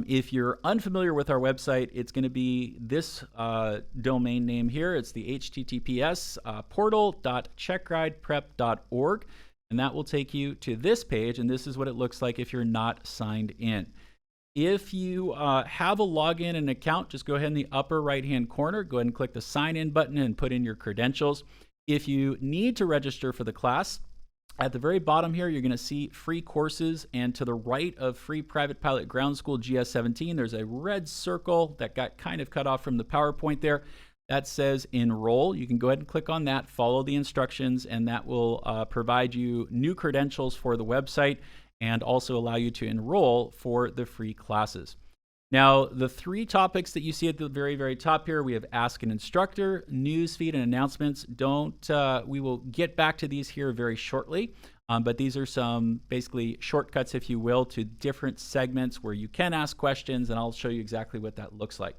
If you're unfamiliar with our website, it's going to be this domain name here. It's the https portal.checkrideprep.org, and that will take you to this page, and this is what it looks like if you're not signed in. If you have a login and account, just go ahead in the upper right-hand corner, go ahead and click the sign in button and put in your credentials. If you need to register for the class, at the very bottom here, you're going to see free courses, and to the right of Free Private Pilot Ground School GS17, there's a red circle that got kind of cut off from the PowerPoint there that says enroll. You can go ahead and click on that, follow the instructions, and that will provide you new credentials for the website and also allow you to enroll for the free classes. Now, the three topics that you see at the very, very top here, we have Ask an Instructor, Newsfeed, and Announcements. We will get back to these here very shortly, but these are some basically shortcuts, if you will, to different segments where you can ask questions, and I'll show you exactly what that looks like.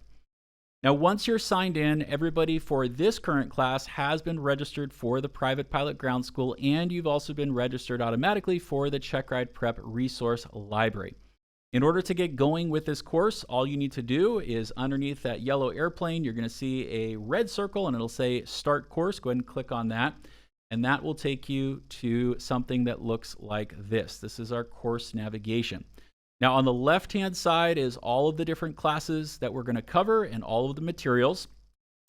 Now, once you're signed in, everybody for this current class has been registered for the Private Pilot Ground School, and you've also been registered automatically for the CheckRide Prep Resource Library. In order to get going with this course, all you need to do is underneath that yellow airplane, you're going to see a red circle and it'll say Start Course. Go ahead and click on that, and that will take you to something that looks like this. This is our course navigation. Now, on the left-hand side is all of the different classes that we're going to cover and all of the materials.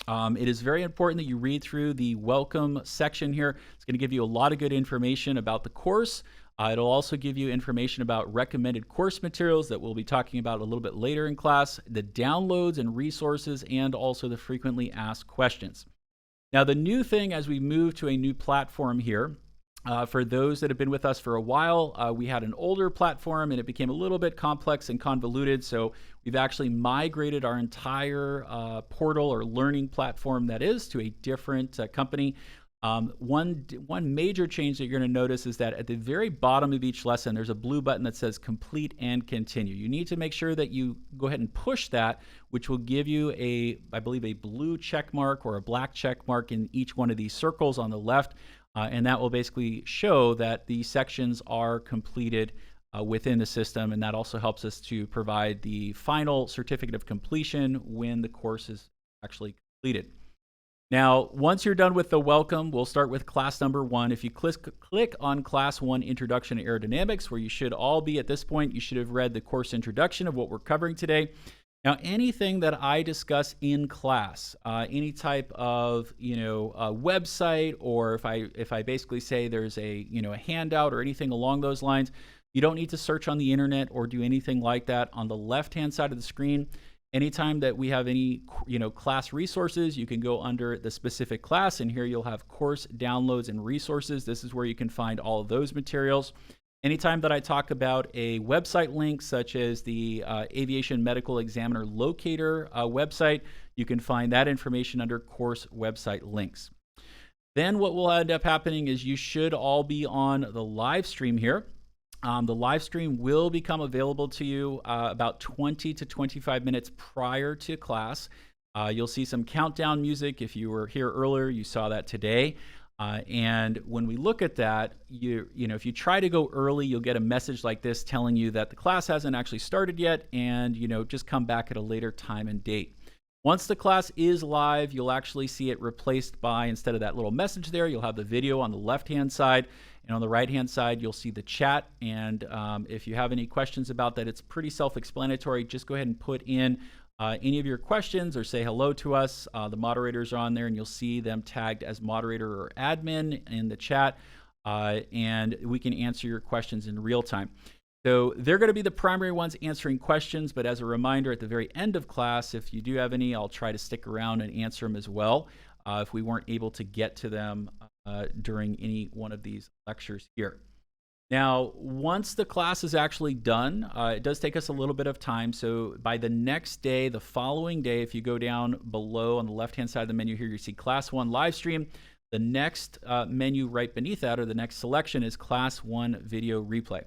It is very important that you read through the welcome section here. It's going to give you a lot of good information about the course. It'll also give you information about recommended course materials that we'll be talking about a little bit later in class, the downloads and resources, and also the frequently asked questions. Now, the new thing as we move to a new platform here, for those that have been with us for a while, we had an older platform and it became a little bit complex and convoluted. So we've actually migrated our entire portal or learning platform that is to a different company. One major change that you're going to notice is that at the very bottom of each lesson, there's a blue button that says complete and continue. You need to make sure that you go ahead and push that, which will give you I believe a blue check mark or a black check mark in each one of these circles on the left. And that will basically show that the sections are completed within the system, and that also helps us to provide the final certificate of completion when the course is actually completed. Now, once you're done with the welcome, we'll start with class number 1. If you click on class 1, Introduction to Aerodynamics, where you should all be at this point, you should have read the course introduction of what we're covering today. Now, anything that I discuss in class, any type of a website, or if I basically say there's a handout or anything along those lines, you don't need to search on the internet or do anything like that. On the left-hand side of the screen, anytime that we have any class resources, you can go under the specific class, and here you'll have course downloads and resources. This is where you can find all of those materials. Anytime that I talk about a website link, such as the Aviation Medical Examiner Locator website, you can find that information under course website links. Then what will end up happening is you should all be on the live stream here. The live stream will become available to you about 20 to 25 minutes prior to class. You'll see some countdown music. If you were here earlier, you saw that today. And when we look at that, if you try to go early, you'll get a message like this telling you that the class hasn't actually started yet, and just come back at a later time and date. Once the class is live, you'll actually see it replaced by, instead of that little message there, you'll have the video on the left-hand side, and on the right-hand side, you'll see the chat. And if you have any questions about that, it's pretty self-explanatory. Just go ahead and put in any of your questions or say hello to us. The moderators are on there, and you'll see them tagged as moderator or admin in the chat, and we can answer your questions in real time. So they're going to be the primary ones answering questions, but as a reminder, at the very end of class, if you do have any, I'll try to stick around and answer them as well if we weren't able to get to them during any one of these lectures here. Now, once the class is actually done, it does take us a little bit of time. So by the next day, the following day, if you go down below on the left-hand side of the menu here, you see Class 1 live stream. The next menu right beneath that, or the next selection, is Class 1 video replay.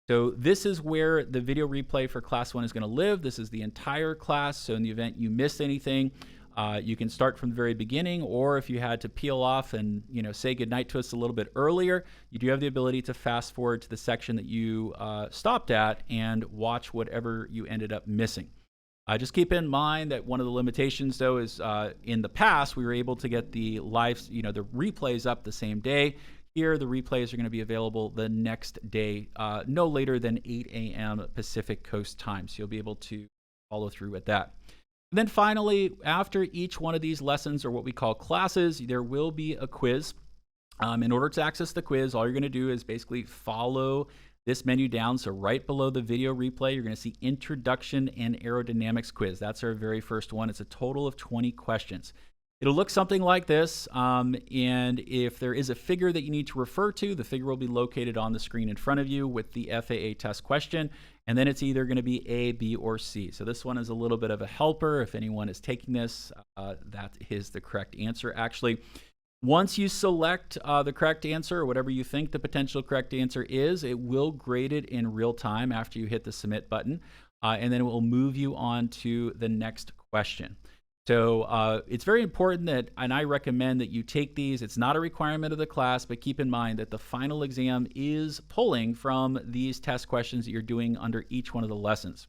So this is where the video replay for Class 1 is going to live. This is the entire class. So in the event you missed anything, You can start from the very beginning, or if you had to peel off and say goodnight to us a little bit earlier, you do have the ability to fast forward to the section that you stopped at and watch whatever you ended up missing. Just keep in mind that one of the limitations, though, is in the past we were able to get the live, the replays up the same day. Here, the replays are going to be available the next day, no later than 8 a.m. Pacific Coast time. So you'll be able to follow through with that. And then finally, after each one of these lessons, or what we call classes, there will be a quiz. In order to access the quiz, all you're going to do is basically follow this menu down. So right below the video replay, you're going to see Introduction and Aerodynamics Quiz. That's our very first one. It's a total of 20 questions. It'll look something like this, and if there is a figure that you need to refer to, the figure will be located on the screen in front of you with the FAA test question, and then it's either going to be A, B, or C. So this one is a little bit of a helper. If anyone is taking this, that is the correct answer, actually. Once you select the correct answer, or whatever you think the potential correct answer is, it will grade it in real time after you hit the submit button, and then it will move you on to the next question. So it's very important that, and I recommend that you take these. It's not a requirement of the class, but keep in mind that the final exam is pulling from these test questions that you're doing under each one of the lessons.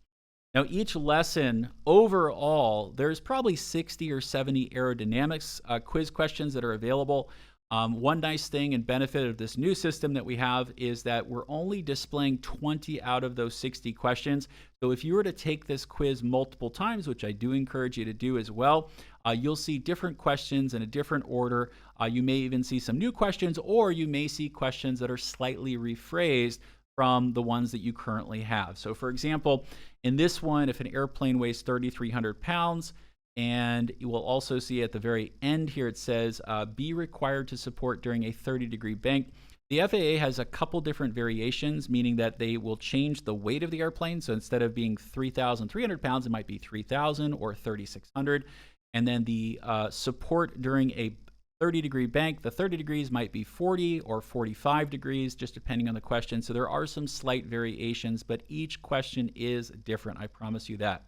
Now, each lesson overall, there's probably 60 or 70 aerodynamics quiz questions that are available. One nice thing and benefit of this new system that we have is that we're only displaying 20 out of those 60 questions. So if you were to take this quiz multiple times, which I do encourage you to do as well, you'll see different questions in a different order. You may even see some new questions, or you may see questions that are slightly rephrased from the ones that you currently have. So for example, in this one, if an airplane weighs 3,300 pounds, and you will also see at the very end here, it says, be required to support during a 30-degree bank. The FAA has a couple different variations, meaning that they will change the weight of the airplane. So instead of being 3,300 pounds, it might be 3,000 or 3,600. And then the support during a 30-degree bank, the 30 degrees might be 40 or 45 degrees, just depending on the question. So there are some slight variations, but each question is different. I promise you that.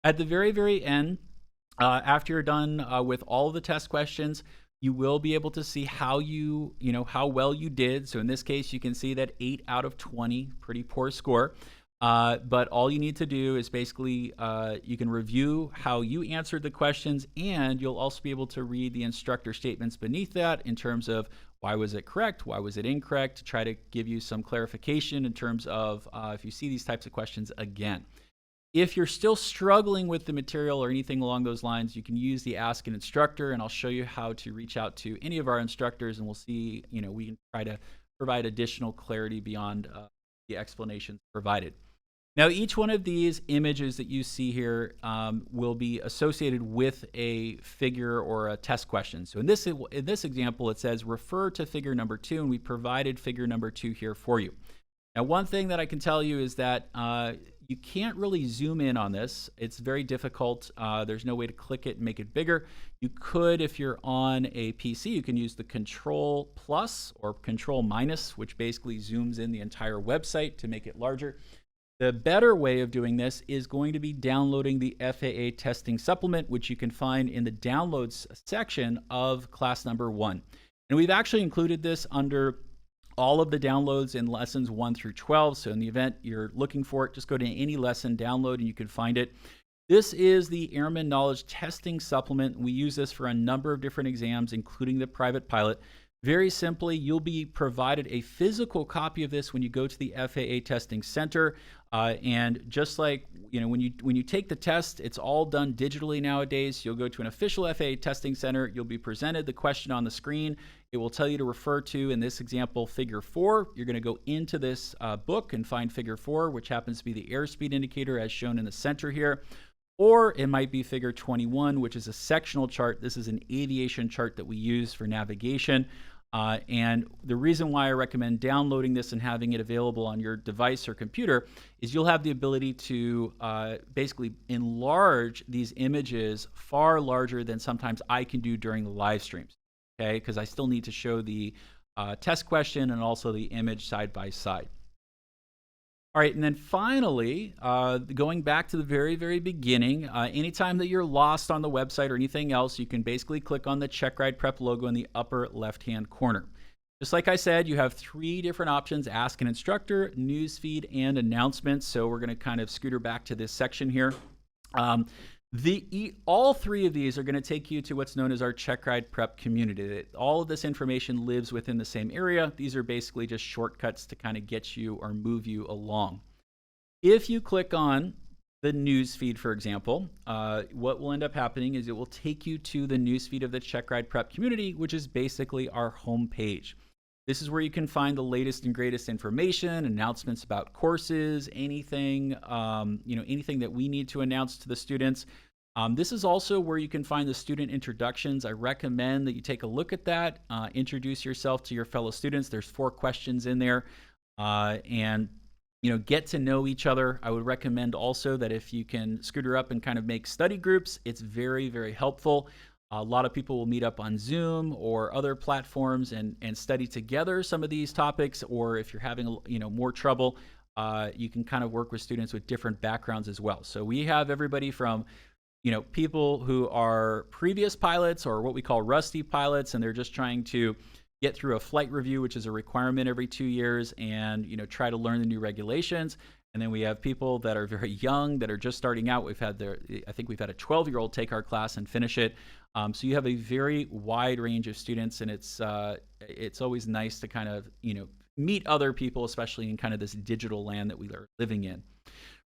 At the very, very end, after you're done with all of the test questions, you will be able to see how how well you did. So in this case, you can see that 8 out of 20, pretty poor score. But all you need to do is basically, you can review how you answered the questions, and you'll also be able to read the instructor statements beneath that in terms of why was it correct, why was it incorrect, to try to give you some clarification in terms of if you see these types of questions again. If you're still struggling with the material or anything along those lines, you can use the Ask an Instructor, and I'll show you how to reach out to any of our instructors, and we'll see, we can try to provide additional clarity beyond the explanations provided. Now, each one of these images that you see here will be associated with a figure or a test question. So in this example, it says refer to figure number 2, and we provided figure number 2 here for you. Now, one thing that I can tell you is that you can't really zoom in on this. It's very difficult. There's no way to click it and make it bigger. You could, if you're on a PC, you can use the Control Plus or Control Minus, which basically zooms in the entire website to make it larger. The better way of doing this is going to be downloading the FAA testing supplement, which you can find in the downloads section of class number 1. And we've actually included this under all of the downloads in lessons 1 through 12. So in the event you're looking for it, just go to any lesson, download, and you can find it. This is the Airman Knowledge Testing Supplement. We use this for a number of different exams, including the private pilot. Very simply, you'll be provided a physical copy of this when you go to the FAA Testing Center. And just like when you take the test, it's all done digitally nowadays. You'll go to an official FAA Testing Center. You'll be presented the question on the screen. It will tell you to refer to, in this example, figure 4. You're going to go into this book and find figure 4, which happens to be the airspeed indicator as shown in the center here. Or it might be figure 21, which is a sectional chart. This is an aviation chart that we use for navigation. And the reason why I recommend downloading this and having it available on your device or computer is you'll have the ability to basically enlarge these images far larger than sometimes I can do during the live streams, okay? Because I still need to show the test question and also the image side by side. All right, and then finally, going back to the very, very beginning, anytime that you're lost on the website or anything else, you can basically click on the Check Ride Prep logo in the upper left-hand corner. Just like I said, you have 3 different options: Ask an Instructor, Newsfeed, and Announcements. So we're going to kind of scooter back to this section here. All 3 of these are going to take you to what's known as our Check Ride Prep community. All of this information lives within the same area. These are basically just shortcuts to kind of get you or move you along. If you click on the news feed, for example, what will end up happening is it will take you to the news feed of the Check Ride Prep community, which is basically our home page. This is where you can find the latest and greatest information, announcements about courses, anything, anything that we need to announce to the students. This is also where you can find the student introductions. I recommend that you take a look at that, introduce yourself to your fellow students. There's 4 questions in there, and get to know each other. I would recommend also that if you can scooter up and kind of make study groups, it's very, very helpful. A lot of people will meet up on Zoom or other platforms and study together some of these topics, or if you're having more trouble, you can kind of work with students with different backgrounds as well. So we have everybody from people who are previous pilots or what we call rusty pilots, and they're just trying to get through a flight review, which is a requirement every 2 years, and try to learn the new regulations. And then we have people that are very young that are just starting out. I think we've had a 12-year-old take our class and finish it. So you have a very wide range of students, and it's always nice to kind of meet other people, especially in kind of this digital land that we are living in.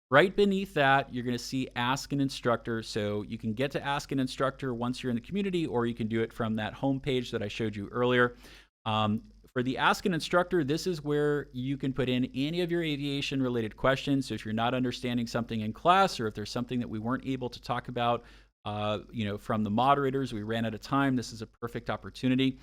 Right beneath that, you're going to see Ask an Instructor. So you can get to Ask an Instructor once you're in the community, or you can do it from that home page that I showed you earlier. For the Ask an Instructor, this is where you can put in any of your aviation related questions. So if you're not understanding something in class, or if there's something that we weren't able to talk about from the moderators, we ran out of time, this is a perfect opportunity.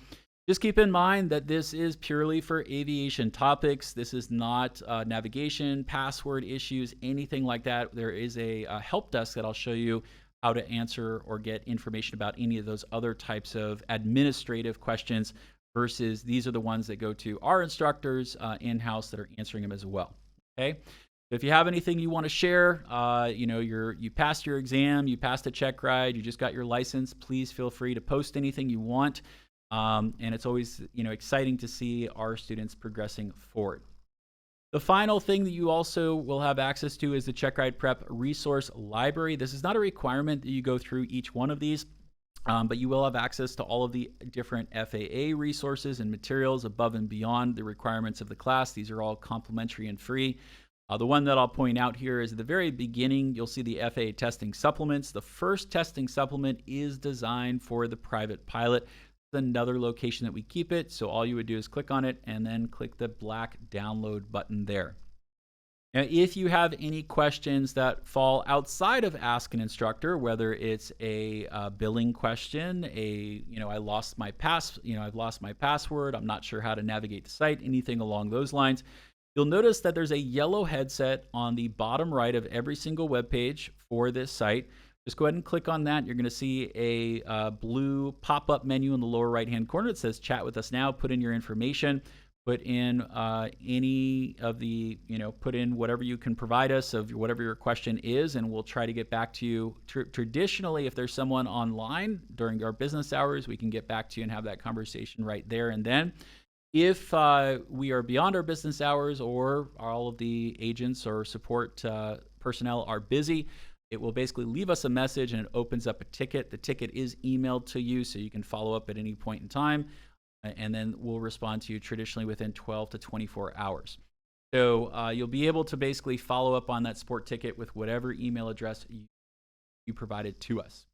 Just keep in mind that this is purely for aviation topics. This is not navigation, password issues, anything like that. There is a help desk that I'll show you how to answer or get information about any of those other types of administrative questions, versus these are the ones that go to our instructors in-house that are answering them as well. Okay. If you have anything you want to share, you passed your exam, you passed a check ride, you just got your license, please feel free to post anything you want. And it's always exciting to see our students progressing forward. The final thing that you also will have access to is the Check Ride Prep resource library. This is not a requirement that you go through each one of these, but you will have access to all of the different FAA resources and materials above and beyond the requirements of the class. These are all complimentary and free. The one that I'll point out here is at the very beginning, you'll see the FAA testing supplements. The first testing supplement is designed for the private pilot. Another location that we keep it, so all you would do is click on it and then click the black download button there. Now, if you have any questions that fall outside of Ask an Instructor, whether it's a billing question, I lost my I've lost my password, I'm not sure how to navigate the site, anything along those lines, you'll notice that there's a yellow headset on the bottom right of every single web page for this site. Just go ahead and click on that. You're going to see a blue pop-up menu in the lower right-hand corner. It says Chat with us now. Put in your information. Put in any of the, put in whatever you can provide us of whatever your question is, and we'll try to get back to you. Traditionally, if there's someone online during our business hours, we can get back to you and have that conversation right there and then. If we are beyond our business hours, or all of the agents or support personnel are busy, it will basically leave us a message and it opens up a ticket. The ticket is emailed to you, so you can follow up at any point in time, and then we'll respond to you traditionally within 12 to 24 hours. So you'll be able to basically follow up on that support ticket with whatever email address you provided to us.